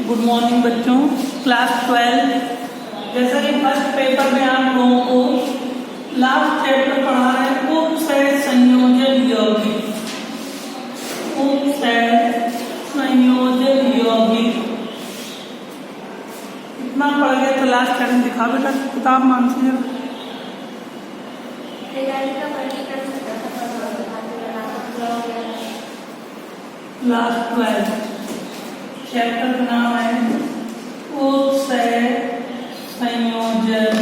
Good morning बच्चों। Class 12 जैसा कि फर्स्ट पेपर में आप लोगों को लास्ट चैप्टर पढ़ा रहे हैं उपसैट संयोजन यौगिक। उपसैट संयोजन यौगिक इतना पढ़ गए तो लास्ट चैप्टर दिखा बेटा किताब मानसी जरा। क्लास 12 चैप्टर का नाम है उपसैट संयोजन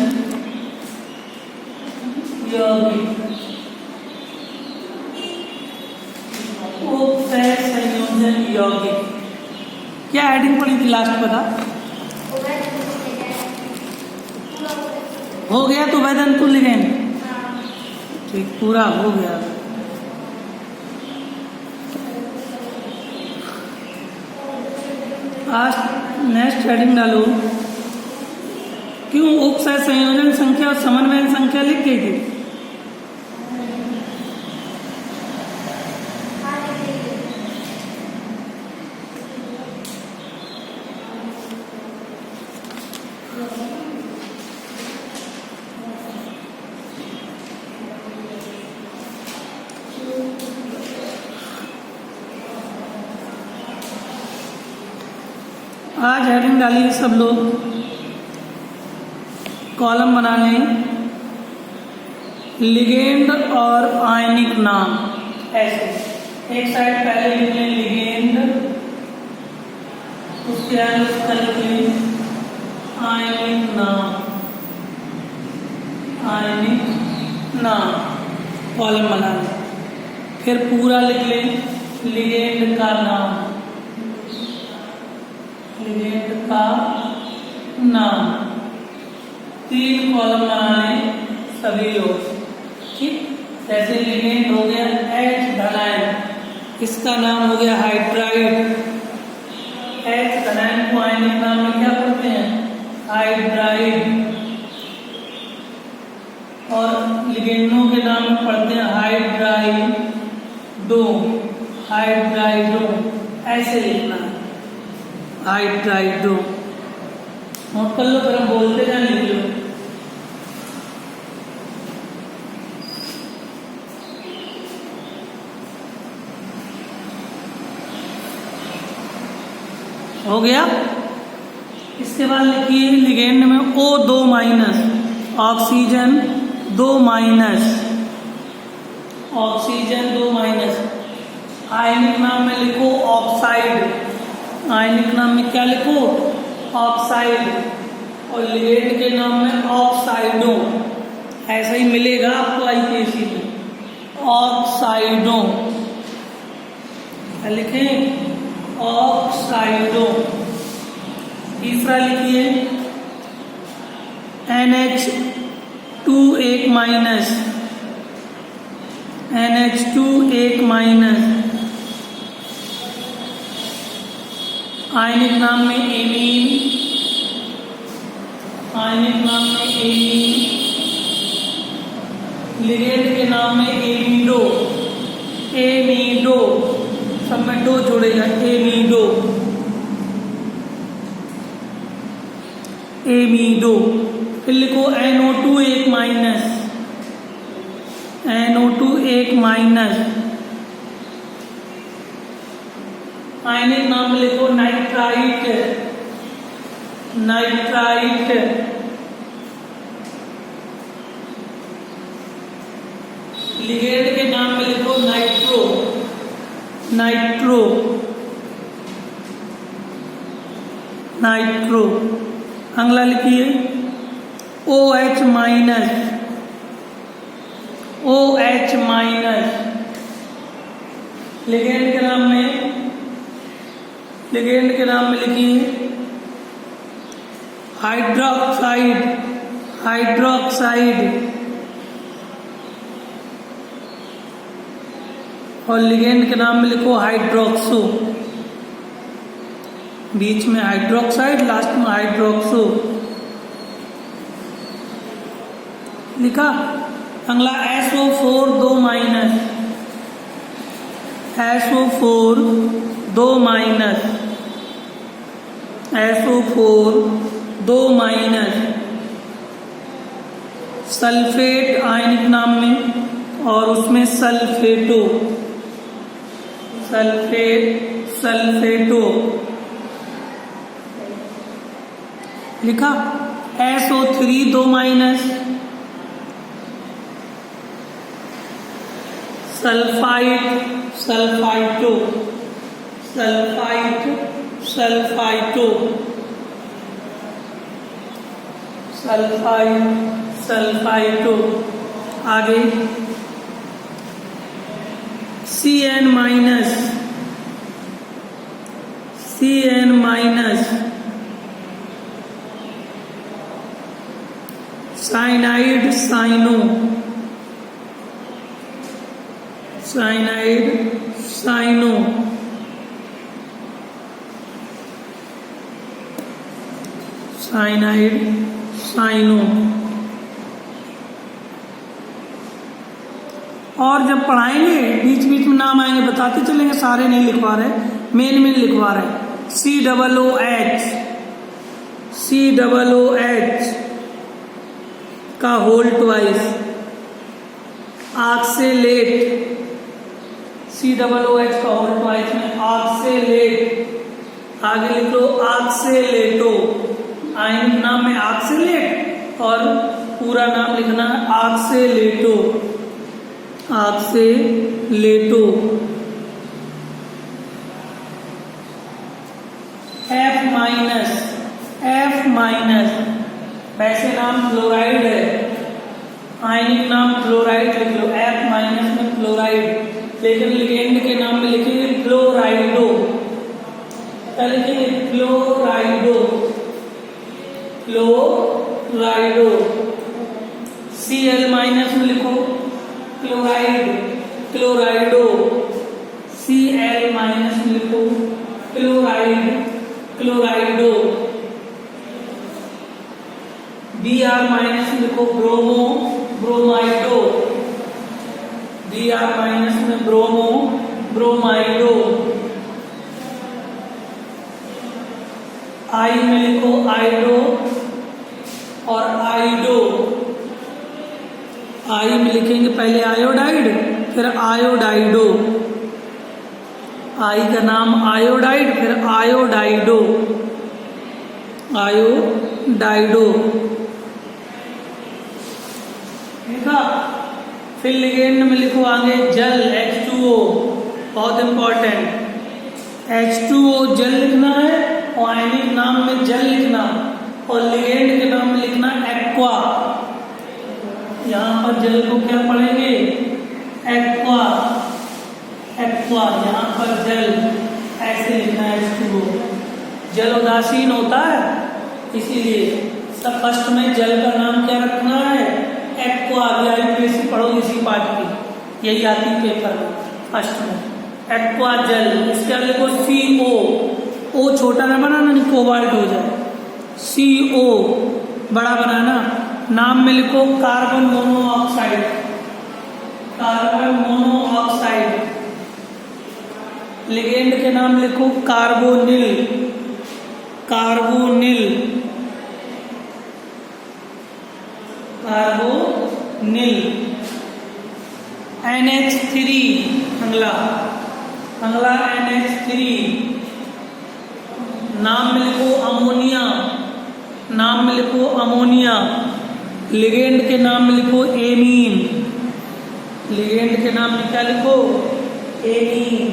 यौगिक। उपसैट संयोजन यौगिक क्या हेडिंग पड़ी थी लास्ट बता? हो गया तो वेदन तू लिखें ठीक पूरा हो गया। आज नेक्स्ट हेडिंग डालो क्यों उपसैट संयोजन संख्या और समन्वय संख्या लिख गई थी। आज हेडिंग डालिए सब लोग, कॉलम बना लें लिगेंड और आयनिक नाम। ऐसे एक साइड पहले लिख लें लिगेंड, उसके बाद उसका लिख लें आयनिक नाम। आयनिक नाम कॉलम बना लें, फिर पूरा लिख लें लिगेंड का नाम। लिगेंड का नाम 3 कॉलम बना लें सभी लोग ठीक। जैसे लिगेंड हो गया H धनायन, इसका नाम हो गया हाइड्राइड। H धनायन को आयनिक नाम में क्या पढ़ते हैं? हाइड्राइड। और लिगेंडों के नाम में पढ़ते हैं हाइड्राइडो। हाइड्राइडो ऐसे लिखना है हाइड्राइडो। नोट कर लो फिर हम बोलते जाए लिख लो। हो गया। इसके बाद लिखिए लिगेंड में O2 minus oxygen 2 minus oxygen 2 minus. Ionic नाम में लिखो ऑक्साइड। आयनिक नाम में क्या लिखो? ऑक्साइड। और लिगेंड के नाम में ऑक्साइडो। ऐसा ही मिलेगा आपको आईपीएससी में ऑक्साइडो। क्या लिखें? ऑक्साइडो। तीसरा लिखिए NH2 1 minus. NH2 1 minus. Ionic नाम में एमीन। आयनिक नाम में एमीन। लिगेंड के नाम में एमीडो। एमीडो सब में दो जोड़ेगा एमीडो। एमीडो। फिर लिखो NO2 1 minus. NO2 1 minus. Ionic नाम में लिखो नाइट्राइट। नाइट्राइट। लिगेंड के नाम में लिखो नाइट्रो। नाइट्रो। नाइट्रो। अगला लिखिए OH minus. OH minus. Ligand के नाम में लिखिए हाइड्रोक्साइड। हाइड्रोक्साइड। और लिगेंड के नाम में लिखो हाइड्रोक्सो। बीच में हाइड्रोक्साइड, लास्ट में हाइड्रोक्सो लिखा। अगला SO4 2 minus. SO4 2 minus. SO4 2 minus sulphate ionic नाम में, और उसमें सल्फेटो लिखा। SO3 2 माइनस सल्फाइटो आगे CN माइनस साइनाइड साइनो और जब पढ़ाएंगे बीच बीच में नाम आएंगे बताते चलेंगे, सारे नहीं लिखवा रहे, मेन लिखवा रहे। COOH का होल ट्वाइस ऑक्सेलेट, COOH का होल ट्वाइस में ऑक्सेलेट, आगे लिखो ऑक्सेलेटो, आयनिक नाम में ऑक्सेलेट और पूरा नाम लिखना है ऑक्सेलेटो। F माइनस वैसे नाम फ्लोराइड है, आयनिक नाम फ्लोराइड लिख लो, F माइनस में फ्लोराइड, लेकिन लिगेंड के नाम में लिखेंगे फ्लोराइडो, क्या लिखेंगे फ्लोराइडो। Cl माइनस में लिखो क्लोराइडो, Cl माइनस में लिखो क्लोराइडो। Br माइनस में लिखो ब्रोमाइडो, Br माइनस में ब्रोमाइडो। I में लिखो आइडो और आइडो, I में लिखेंगे पहले आयोडाइड फिर आयोडाइडो, I का नाम आयोडाइड फिर आयोडाइडो। देखा। फिर लिगेंड में लिखो आगे जल, H2O, बहुत इंपॉर्टेंट, H2O जल लिखना है और आयनिक नाम में जल लिखना, और लिगेंड के नाम में लिखना एक्वा। यहाँ पर जल को क्या पढ़ेंगे एक्वा, यहाँ पर जल ऐसे लिखना है H2O। जल उदासीन होता है इसीलिए सब फर्स्ट में जल का नाम क्या रखना है एक्वा। IUPAC पढ़ोगे इसी पार्ट की, यही आती पेपर फर्स्ट में एक्वा जल। इसके आगे लिखो CO, O छोटा ना बनाना नहीं कोबाल्ट हो जाए, CO बड़ा बनाना। नाम में लिखो कार्बन मोनोऑक्साइड, लिगेंड के नाम लिखो कार्बोनिल, NH3 अगला NH3, नाम में लिखो अमोनिया, लिगेंड के नाम में लिखो एमीन, क्या लिखो एमीन।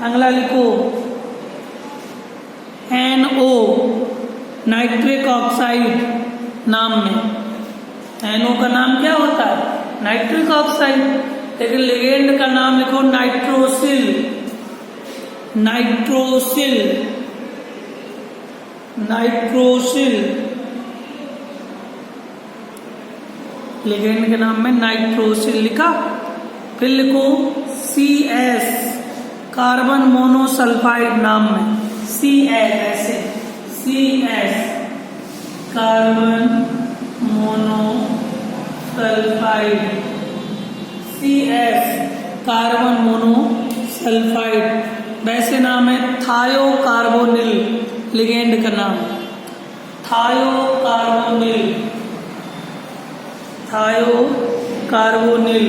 अगला लिखो NO, नाइट्रिक ऑक्साइड, नाम में NO का नाम क्या होता है नाइट्रिक ऑक्साइड, लेकिन लिगेंड का नाम लिखो नाइट्रोसिल, लिगेंड के नाम में नाइट्रोसिल लिखा। फिर लिखो CS, कार्बन मोनोसल्फाइड, नाम में CS कार्बन मोनोसल्फाइड, वैसे नाम है थायोकार्बोनिल, लिगेंड का नाम थायोकार्बोनिल, थायोकार्बोनिल।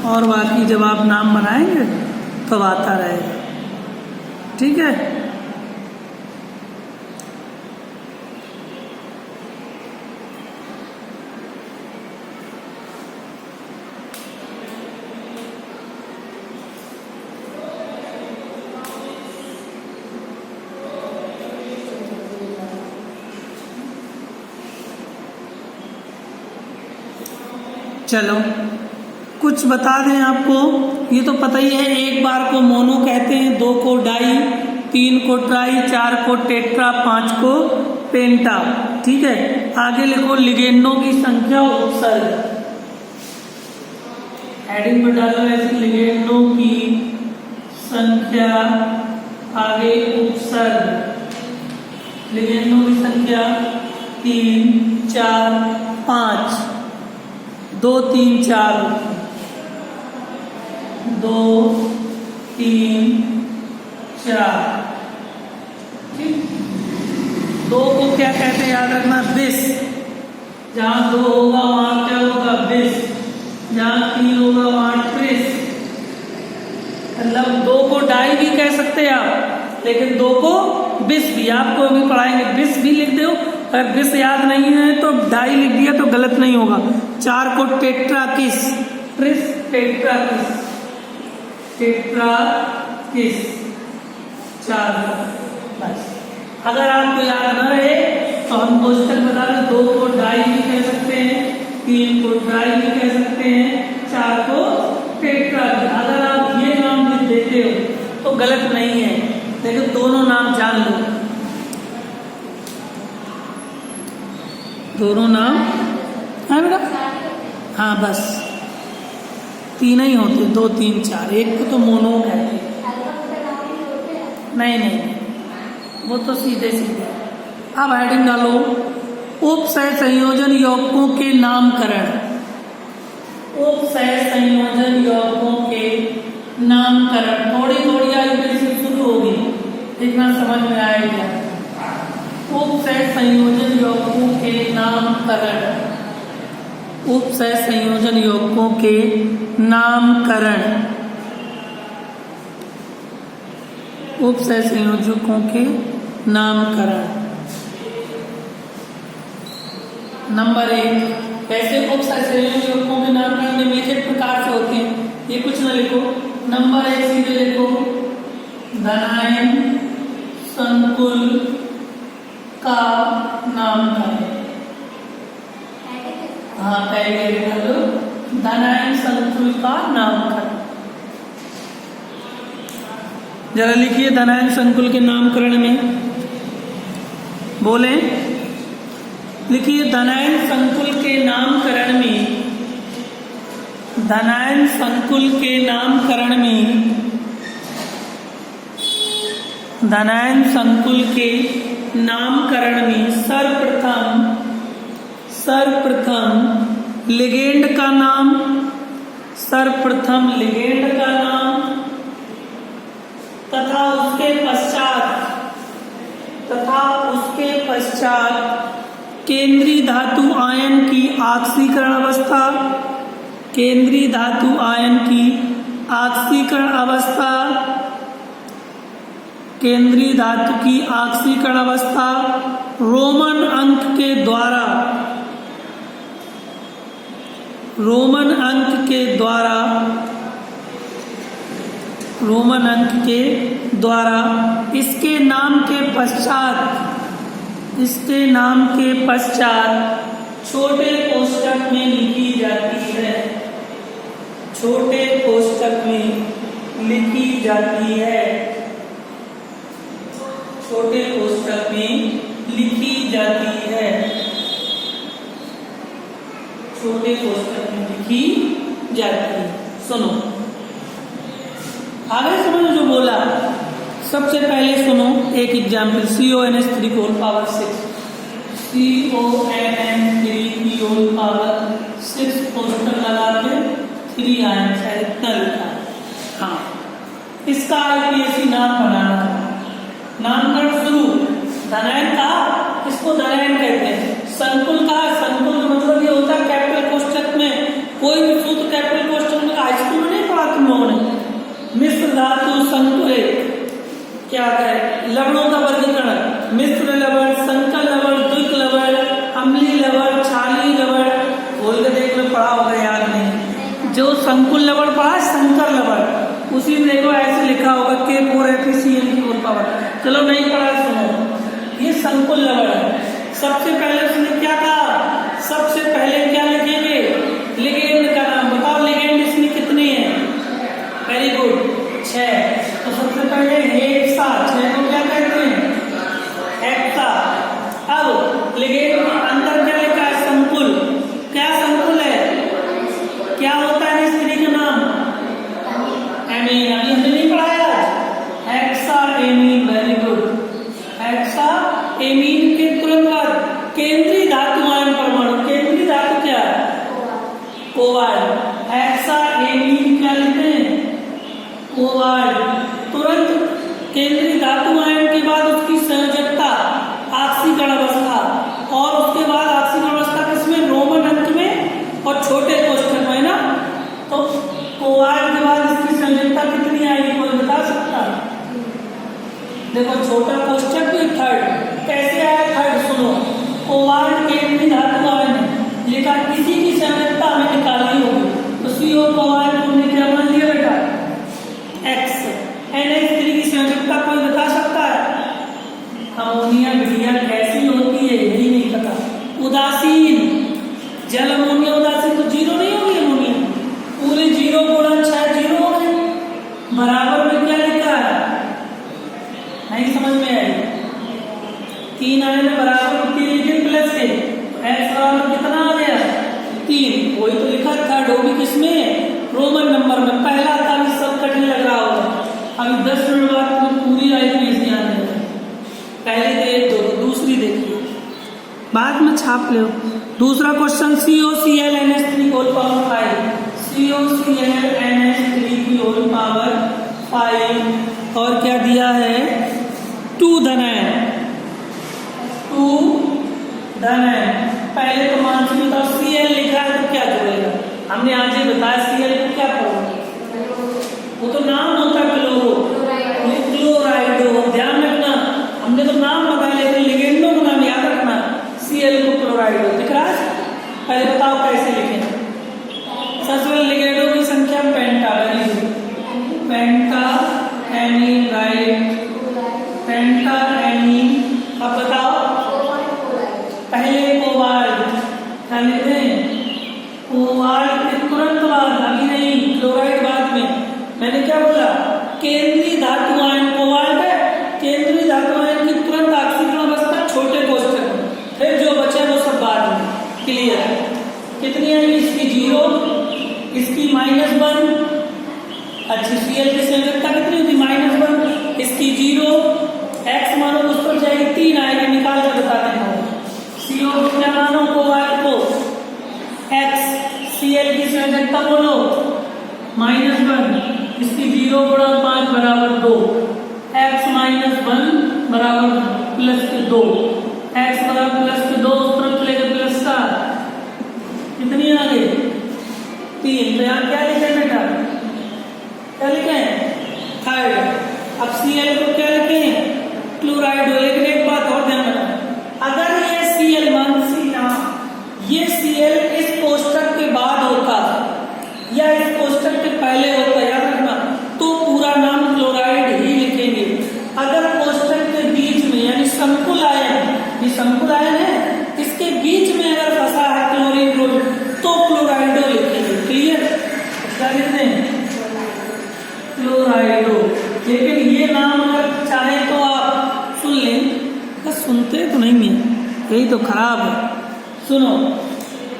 और बाकी जब आप नाम बनाएंगे तब आता रहेगा, ठीक है। चलो कुछ बता दें आपको, ये तो पता ही है, एक बार को मोनो कहते हैं, 2 को डाई, 3 को ट्राई, 4 को टेट्रा, 5 को पेंटा, ठीक है। आगे लिखो लिगेंडों की संख्या उपसर्ग, हेडिंग पर डालो ऐसे लिगेंडों की संख्या, आगे उपसर्ग, लिगेंडों की संख्या 3, 4, 5, 2, 3, 4, 2, 3, 4, ठीक। 2 को क्या कहते हैं याद रखना, बिस, जहां 2 होगा वहां क्या होगा, बिस, जहां 3 होगा वहां ट्रिस। मतलब 2 को डाई भी कह सकते हैं आप, लेकिन 2 को बिस भी, आपको भी पढ़ाएंगे, बिस भी लिख दो। अगर बिस याद नहीं है तो डाई लिख दिया तो गलत नहीं होगा। 4 को टेट्रा किस, ट्रिस, टेट्रा किस, टेट्रा किस, 4 बस। अगर आपको याद न रहे तो हम कोष्टक बता दें, 2 को डाई भी कह सकते हैं, 3 को ट्राई भी कह सकते हैं, 4 को टेट्रा। अगर आप ये नाम लिख देते हो तो गलत नहीं है, लेकिन दोनों नाम जान लो, दोनों नाम है बेटा। हाँ बस 3 ही होते, 2, 3, 4, एक को तो मोनो कहते हैं। नहीं, वो तो सीधे सीधे। अब हेडिंग डालो, उपसय संयोजन यौगिकों के नामकरण, उपसय संयोजन यौगिकों के नामकरण। थोड़ी थोड़ी आगे से शुरू होगी, इतना समझ में आएगा। उपसय संयोजन यौगिकों के नामकरण, उपसय संयोजन यौगिकों के नामकरण, उपसय संयोजकों के नामकरण। नंबर 1, कैसे उपसय संयोजन यौगिकों के नामकरण निम्नलिखित प्रकार से होते हैं। ये कुछ न लिखो, नंबर 1 सीधे लिखो, धनायन संकुल का नामकरण। हाँ पहले लिख लो, धनायन संकुल का नामकरण। जरा लिखिए धनायन संकुल के नामकरण में, बोले लिखिए धनायन संकुल के नामकरण में, धनायन संकुल के नामकरण में, धनायन संकुल के नामकरण में सर्वप्रथम लिगेंड का नाम, सर्वप्रथम लिगेंड का नाम तथा उसके पश्चात केंद्रीय धातु आयन की ऑक्सीकरण अवस्था, केंद्रीय धातु आयन की ऑक्सीकरण अवस्था, केंद्रीय धातु की ऑक्सीकरण अवस्था रोमन अंक के द्वारा, रोमन अंक के द्वारा, रोमन अंक के द्वारा इसके नाम के पश्चात, इसके नाम के पश्चात छोटे कोष्ठक में लिखी जाती है, छोटे कोष्ठक में लिखी जाती है, छोटे कोष्ठक में लिखी जाती है, छोटे कोष्ठक में लिखी जाती है। सुनो आगे समझो जो बोला। सबसे पहले सुनो एक एग्जाम्पल, CONH3 को पावर 6 CONN3 की होल पावर 6 पोस्टर लगा के 3 आयन शायद इतना लिखा है। हाँ, इसका आईपीएससी नाम बनाना है। नामकरण शुरू। धनायन कहा, इसको धनायन कहते हैं। संकुल कहा, संकुल का मतलब ये होता है कैपिटल कोष्ठक में कोई भी सूत्र कैपिटल कोष्ठक में हाई स्कूल में नहीं पढ़ा तुम लोगों ने। मिश्र धातु संकुल क्या है, लवणों का वर्गीकरण, मिश्र लवण, संकर लवण, द्विक लवण, अम्लीय लवण, क्षारीय लवण, बोल के देख लो, पढ़ा होगा, याद नहीं। जो संकुल लवण पढ़ा, संकर लवण, उसी में देखो ऐसे लिखा होगा K4FeCl की होल पावर। चलो नहीं पढ़ा, सुनो, ये संकुल लवण है। सबसे पहले उसने क्या कहा, सबसे पहले क्या लिखेंगे, लिगेंड का नाम बताओ। लिगेंड इसमें कितने हैं, वेरी गुड, 6। तो सबसे पहले हेक्सा, 6 को क्या कहते हैं, हेक्सा। अब लिगेंड के अंदर क्या लिखा है, संकुल। क्या संकुल है, क्या होता है स्त्री का नाम, एमीन। अभी हमने नहीं पढ़ाया, hexa amine, very good. Hexa amine के तुरंत बाद केंद्रीय धातु आयन परमाणु। केंद्रीय धातु क्या है, कोबाल्ट। हेक्सा एमीन क्या लिखते हैं, कोबाल्ट। तुरंत केंद्रीय धातु आयन के बाद उसकी संयोजकता ऑक्सीकरण अवस्था, और उसके बाद ऑक्सीकरण अवस्था किसमें, रोमन अंक में और छोटे कोष्ठक में ना। तो कोबाल्ट के बाद इसकी संयोजकता कितनी आएगी, कोई बता सकता है? देखो, छोटा कोष्ठक भी थर्ड। कैसे आया थर्ड, सुनो। कोबाल्ट केंद्रीय धातु आयन लिखा, किसी की संयोजकता हमें निकालनी होगी, तो CO कोबाल्ट हमने क्या मान लिया बेटा, X। NH3 की संयोजकता कोई बता सकता है? अमोनिया बिटिया कैसी होती है, यही नहीं पता। उदासीन जल अमोनिया उदासीन, तो 0 नहीं होगी अमोनिया, पूरे 0 गुणा 6 0 हो गए। बराबर में क्या लिखा है, नहीं समझ में आई। 3 आयन बराबर 3 लिखे प्लस के, X बराबर कितना आ गया, 3। वही तो लिखा था, वो भी किसमें, रोमन नंबर में। पहला था, अभी सब कठिन लग रहा होगा, अभी 10 मिनट बाद तुम्हें पूरी आईपीएससी आने है। पहले देख दो, दूसरी देखिए, बाद में छाप लो। दूसरा question, COClNH3 whole power 5। COClNH3 की होल पावर 5, और क्या दिया है, 2 धनायन, 2 धनायन। पहले तो मान से बताओ, Cl लिखा है तो क्या जोड़ेगा, हमने आज ही बताया Cl को क्या पढ़ोगे, वो तो नाम होता है क्लोराइडो। ध्यान रखना, हमने तो नाम बताया, लेकिन लिगेंडो का नाम याद रखना। Cl को क्लोराइडो दिख रहा है। पहले बताओ कैसे लिखें। सबसे पहले लिगेंडो की संख्या पेंटा, पेंटा एमीन, राइट, पेंटा एमीन। अब बताओ, पहले कोबाल्ट, क्या लिखते हैं, कोबाल्ट के तुरंत बाद, अभी नहीं, क्लोराइड बाद में। मैंने क्या बोला, केंद्रीय धातु आयन कोबाल्ट है, केंद्रीय धातु आयन की तुरंत ऑक्सीकरण अवस्था छोटे कोष्ठक में, फिर जो बचे वो सब बाद में। क्लियर है? कितनी आएगी, इसकी 0, इसकी -1। अच्छी, Cl की संयोजकता कितनी होती, -1, इसकी 0। X मानो उस पर जाएगी, 3 आएगी, निकाल कर बता देना। CO को क्या मानो, कोबाल्ट को X। Cl की संयोजकता बोलो, -1, इसकी 0 गुणा 5 बराबर 2। X -1 बराबर +2। X बराबर +2, उस तरफ चलेगा +का, कितनी आ गई, 3। तो यहाँ क्या लिखे बेटा, क्या लिखे, थर्ड। अब Cl को क्या लिखे, क्लोराइड। लेकिन एक बात और ध्यान रखना, अगर ये Cl ये Cl इस कोष्ठक के बाद होता या इस कोष्ठक के पहले होता, याद रखना, तो पूरा नाम क्लोराइड ही लिखेंगे। अगर कोष्ठक के बीच में, यानी संकुल आयन, ये संकुल आयन है, इसके बीच में अगर फंसा है क्लोरीन ग्रुप, तो क्लोराइडो लिखेंगे। क्लियर? क्या लिखते हैं, क्लोराइडो। लेकिन ये नाम अगर चाहे तो आप सुन लें, बस सुनते तो नहीं है, यही तो खराब है। सुनो,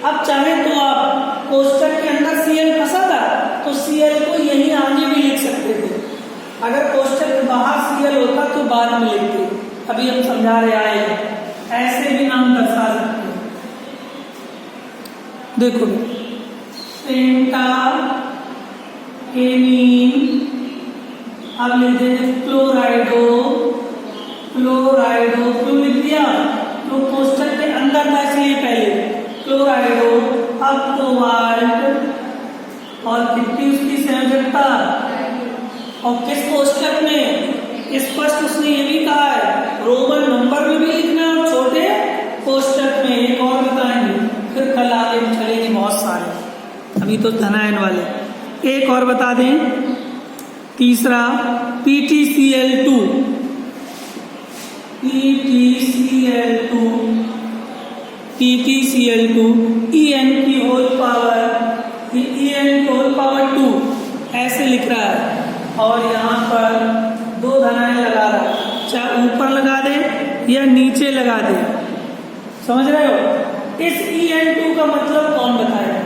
अब चाहे तो आप कोष्ठक के अंदर Cl फंसा था, तो Cl को यही आगे भी लिख सकते थे। अगर कोष्ठक के बाहर Cl होता तो बाद में लिखते। अभी हम समझा रहे आए, ऐसे भी नाम दर्शा देखो पेंटा एमीन, अब लिख देंगे क्लोराइडो, क्लोराइडो क्यों लिख दिया? तो कोष्टक के अंदर था इसलिए पहले क्लोराइडो, अब कोबाल्ट और कितनी उसकी संयोजकता और किस कोष्टक में? स्पष्ट उसने ये भी कहा है रोमन नंबर में भी लिखना और छोटे कोष्टक में। एक और बताएंगे, फिर कल आगे चलेंगे बहुत सारे, अभी तो धनायन वाले। एक और बता दें, तीसरा PTCl2, PTCl2, PTCl2 En की होल पावर, En की होल पावर 2 ऐसे लिख रहा है और यहाँ पर दो धनाएं लगा रहा है, चाहे ऊपर लगा दे या नीचे लगा दे, समझ रहे हो? इस En2 का मतलब कौन बताएगा?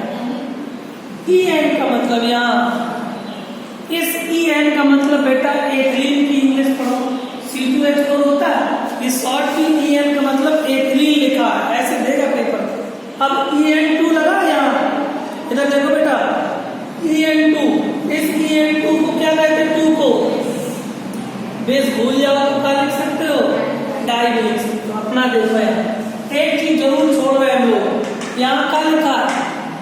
En का मतलब यहाँ, इस En का मतलब बेटा एथिलीन की इंग्लिश पढ़ो, C2H4 होता है, इस शॉर्ट की En का मतलब एथिलीन लिखा है, ऐसे देगा पेपर। अब En2 लगा यहाँ, इधर देखो बेटा En2, इस En2 को क्या कहते हैं? 2 को बेस भूल जाओ तो क्या लिख सकते हो? डाई भी लिख सकते हो। अपना देखो यार, एक चीज जरूर छोड़ रहे हैं लोग, यहाँ का लिखा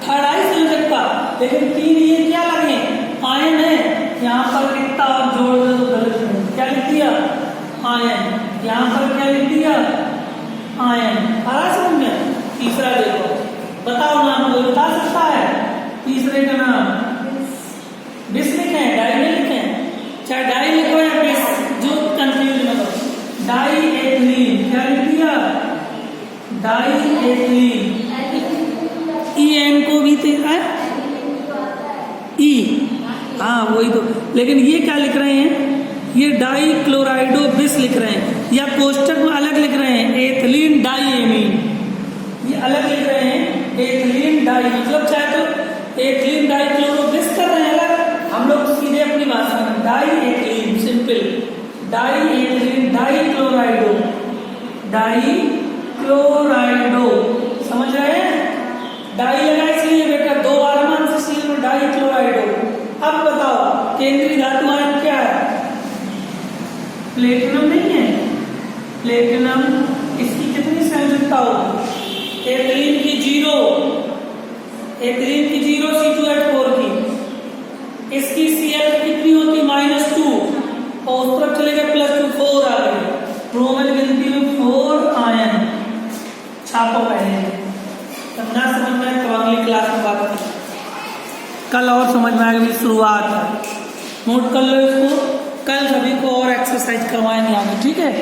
थर्डाई संयोजकता, लेकिन 3 ये क्या लगे? आयन है, यहाँ पर कितना और जोड़ दो तो गलत है। क्या लिख दिया? आयन। यहाँ पर क्या लिख दिया? आयन। आ रहा समझ में? तीसरा देखो, बताओ नाम, कोई बता सकता है? तीसरे का नाम बिस लिखे, डाई में लिखे, चाहे डाई लिखो या बिस, जो कंफ्यूज मत हो। डाई एथिलीन, क्या लिख दिया? Die ethylene. En को भी है E, हाँ वही तो, लेकिन ये क्या लिख रहे हैं? ये डाई क्लोराइडो बिस लिख रहे हैं, या कोष्टक में अलग लिख रहे हैं एथिलीन डाई एमीन, ये अलग लिख रहे हैं एथिलीन डाई, मतलब चाहे तो एथिलीन डाई क्लोरो बिस कर रहे हैं अलग, हम लोग सीधे अपनी भाषा में di ethylene, simple di ethylene di chlorido, di chlorido, समझ रहे हैं? डाई लगा इसलिए बेटा, 2 बार मान इसलिए में डाई क्लोराइडो। अब बताओ केंद्रीय धातु आयन क्या है? प्लेटिनम नहीं है? प्लेटिनम, इसकी कितनी संयोजकता होगी? एथिलीन की 0, एथिलीन की 0 C2H4 की, इसकी Cl कितनी होती? -2 और उस तरफ चले गए +2, 4 आ गए। रोमन गिनती में 4 आयन, छापो पहले, तब ना समझ में आए तो अगली क्लास में बात करें, कल और समझ में आएगी, शुरुआत है। नोट कर लो इसको, कल सभी को और एक्सरसाइज करवाएंगे आगे, ठीक है?